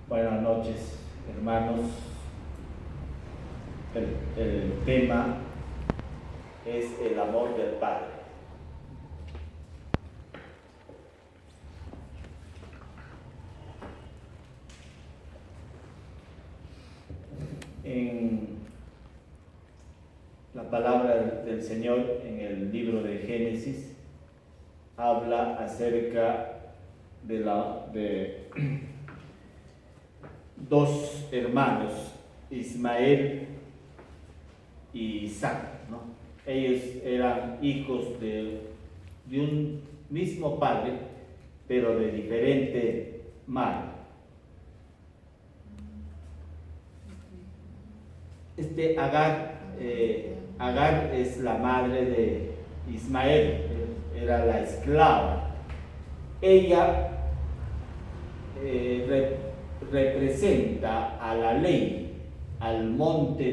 Buenas noches, hermanos. El tema es el amor del Padre. En la palabra del Señor en el libro de Génesis habla acerca de dos hermanos, Ismael y Isaac, ¿no? Ellos eran hijos de un mismo padre, pero de diferente madre. Agar es la madre de Ismael, era la esclava. Ella representa a la ley, al monte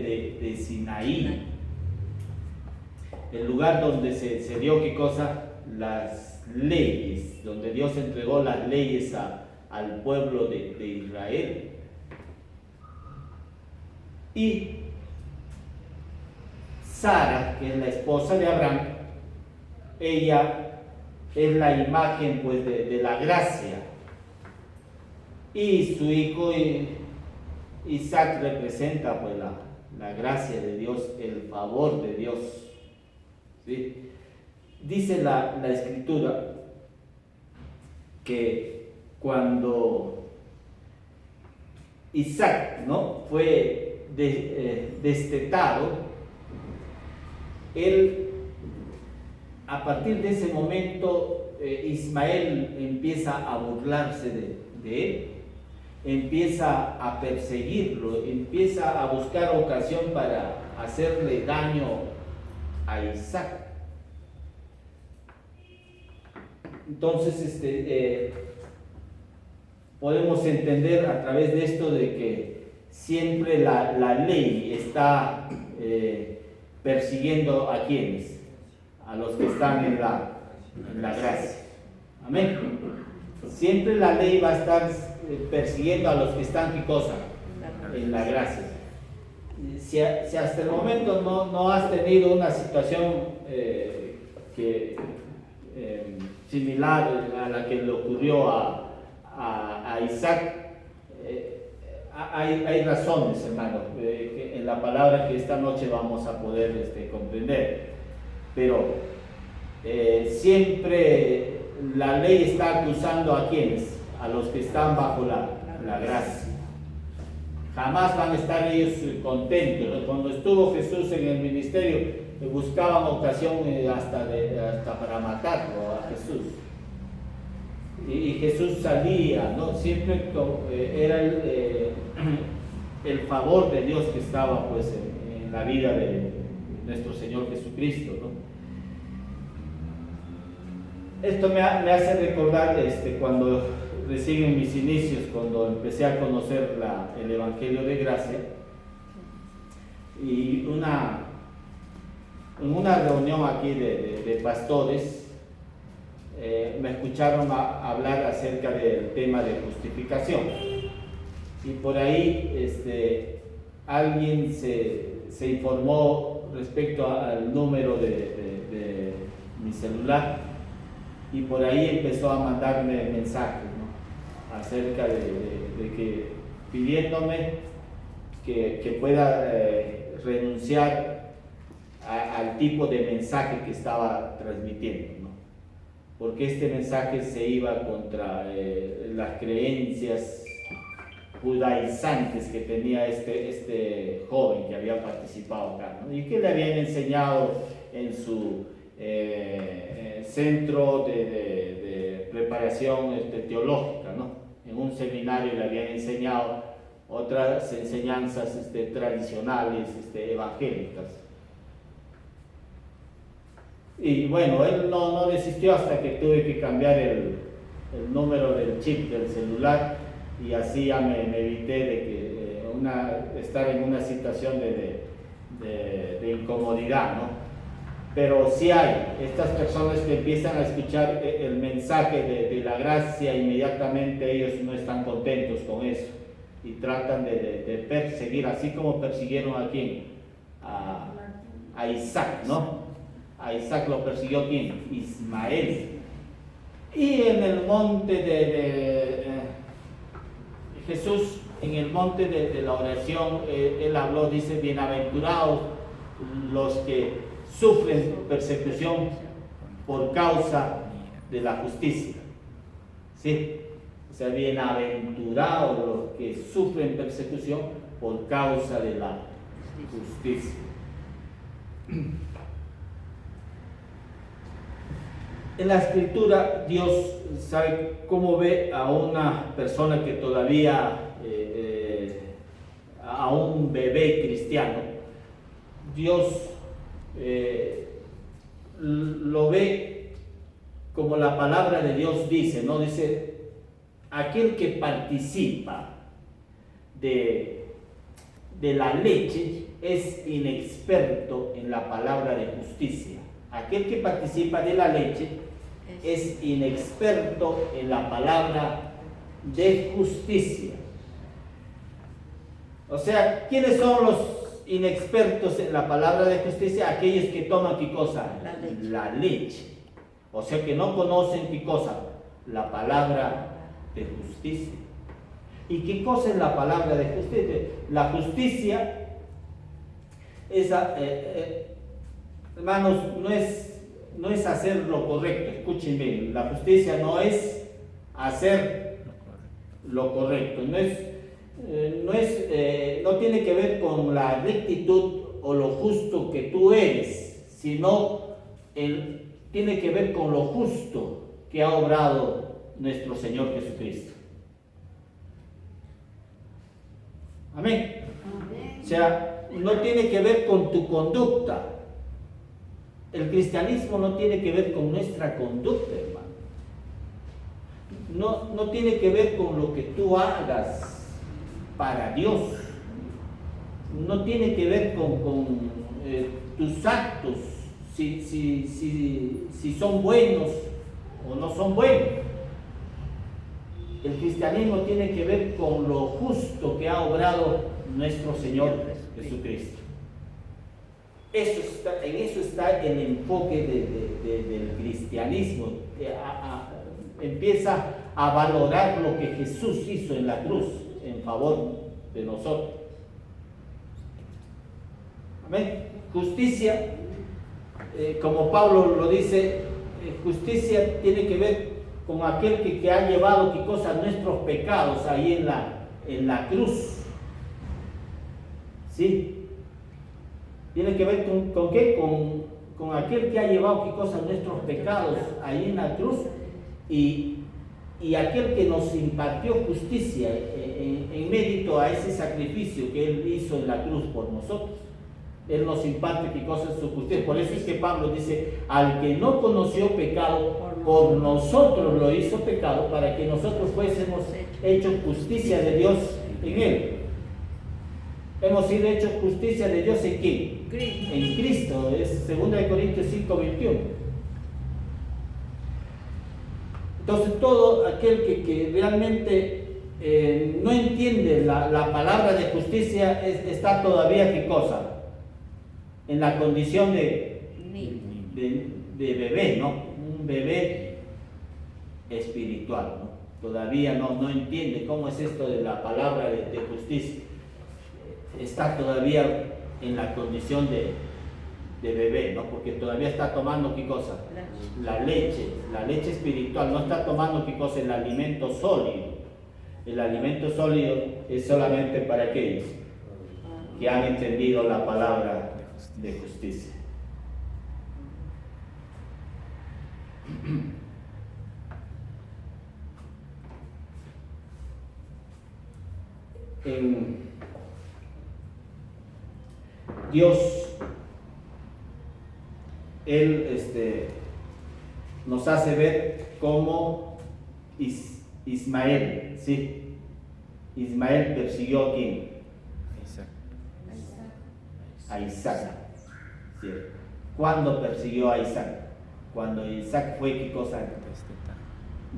de Sinaí, el lugar donde se dio ¿qué cosa? Las leyes, donde Dios entregó las leyes al pueblo de Israel. Y Sara, que es la esposa de Abraham, ella es la imagen pues de la gracia, y su hijo Isaac representa pues la gracia de Dios, el favor de Dios, ¿sí? Dice la escritura que cuando Isaac, ¿no?, fue destetado, él, a partir de ese momento, Ismael empieza a burlarse de él, empieza a perseguirlo, empieza a buscar ocasión para hacerle daño a Isaac. Entonces, podemos entender a través de esto de que siempre la ley está persiguiendo a quienes, a los que están en la gracia. Amén. Siempre la ley va a estar persiguiendo a los que están, ¿qué cosa? En la gracia. Si hasta el momento no has tenido una situación similar a la que le ocurrió a Isaac, hay razones, hermano, en la palabra que esta noche vamos a poder comprender. Pero siempre la ley está acusando a quienes, a los que están bajo la gracia. Jamás van a estar ellos contentos. Cuando estuvo Jesús en el ministerio, buscaban ocasión hasta para matarlo a Jesús. Y Jesús salía, ¿no? Siempre era el favor de Dios que estaba pues en la vida de nuestro Señor Jesucristo, ¿no? Esto me hace recordar cuando recién en mis inicios, cuando empecé a conocer el Evangelio de Gracia, y en una reunión aquí de pastores, me escucharon hablar acerca del tema de justificación, y por ahí alguien se informó respecto al número de mi celular, y por ahí empezó a mandarme mensajes, ¿no?, acerca de que pidiéndome que pueda renunciar al tipo de mensaje que estaba transmitiendo, ¿no? Porque este mensaje se iba contra las creencias judaizantes que tenía este joven que había participado acá, ¿no?, y que le habían enseñado en su centro de preparación teológica, ¿no? En un seminario le habían enseñado otras enseñanzas tradicionales, evangélicas. Y bueno, él no desistió hasta que tuve que cambiar el número del chip del celular, y así ya me evité de que estar en una situación de incomodidad, ¿no? Pero sí hay estas personas que empiezan a escuchar el mensaje de la gracia, inmediatamente ellos no están contentos con eso y tratan de perseguir, así como persiguieron a quién, a Isaac, ¿no? A Isaac lo persiguió quién, Ismael. Y en el monte de Jesús, en el monte de la oración, él habló, dice, bienaventurados los que sufren persecución por causa de la justicia. ¿Sí? O sea, bienaventurados los que sufren persecución por causa de la justicia. En la escritura, Dios sabe cómo ve a una persona que todavía, a un bebé cristiano. Dios lo ve como la palabra de Dios dice, ¿no? Dice, aquel que participa de la leche es inexperto en la palabra de justicia. Aquel que participa de la leche es inexperto en la palabra de justicia. O sea, ¿quiénes son los inexpertos en la palabra de justicia? Aquellos que toman ¿qué cosa? La leche. O sea, que no conocen ¿qué cosa? La palabra de justicia. ¿Y qué cosa es la palabra de justicia? La justicia es, hermanos, no es hacer lo correcto. Escuchen bien, la justicia no es hacer lo correcto, no tiene que ver con la rectitud o lo justo que tú eres, sino tiene que ver con lo justo que ha obrado nuestro Señor Jesucristo. Amén. O sea, no tiene que ver con tu conducta. El cristianismo no tiene que ver con nuestra conducta, hermano. No tiene que ver con lo que tú hagas para Dios. No tiene que ver con tus actos, si son buenos o no son buenos. El cristianismo tiene que ver con lo justo que ha obrado nuestro Señor Jesucristo. En eso está el enfoque del cristianismo. Empieza a valorar lo que Jesús hizo en la cruz en favor de nosotros. Amén. Justicia, como Pablo lo dice, justicia tiene que ver con aquel que ha llevado ¿qué cosa? Nuestros pecados ahí en la cruz. ¿Sí? Tiene que ver con ¿qué? Con aquel que ha llevado ¿qué cosa? Nuestros pecados ahí en la cruz y aquel que nos impartió justicia en mérito a ese sacrificio que Él hizo en la cruz por nosotros. Él nos imparte ¿qué cosa? Su justicia. Por eso es que Pablo dice, al que no conoció pecado, por nosotros lo hizo pecado, para que nosotros fuésemos hechos justicia de Dios en Él. Hemos sido hechos justicia de Dios ¿en quién? En Cristo. Es 2 Corintios 5:21. Entonces todo aquel que realmente no entiende la palabra de justicia está todavía ¿qué cosa? En la condición de bebé, ¿no? Un bebé espiritual, ¿no? Todavía no entiende cómo es esto de la palabra de justicia. Está todavía en la condición de bebé, ¿no? Porque todavía está tomando ¿qué cosa? La leche espiritual. No está tomando ¿qué cosa? El alimento sólido. El alimento sólido es solamente para aquellos que han entendido la palabra de justicia. Dios, Él nos hace ver cómo Ismael, ¿sí? Ismael persiguió ¿a quién? A Isaac. ¿Cierto? ¿Cuándo persiguió a Isaac? Cuando Isaac fue, ¿qué cosa?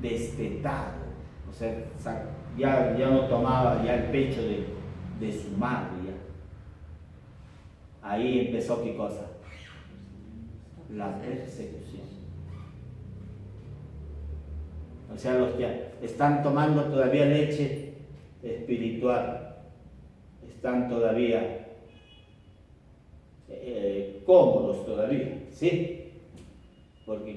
Destetado. O sea, ya no tomaba ya el pecho de su madre. Ya. Ahí empezó, ¿qué cosa? La persecución. O sea, los que están tomando todavía leche espiritual, están todavía cómodos todavía, ¿sí? Porque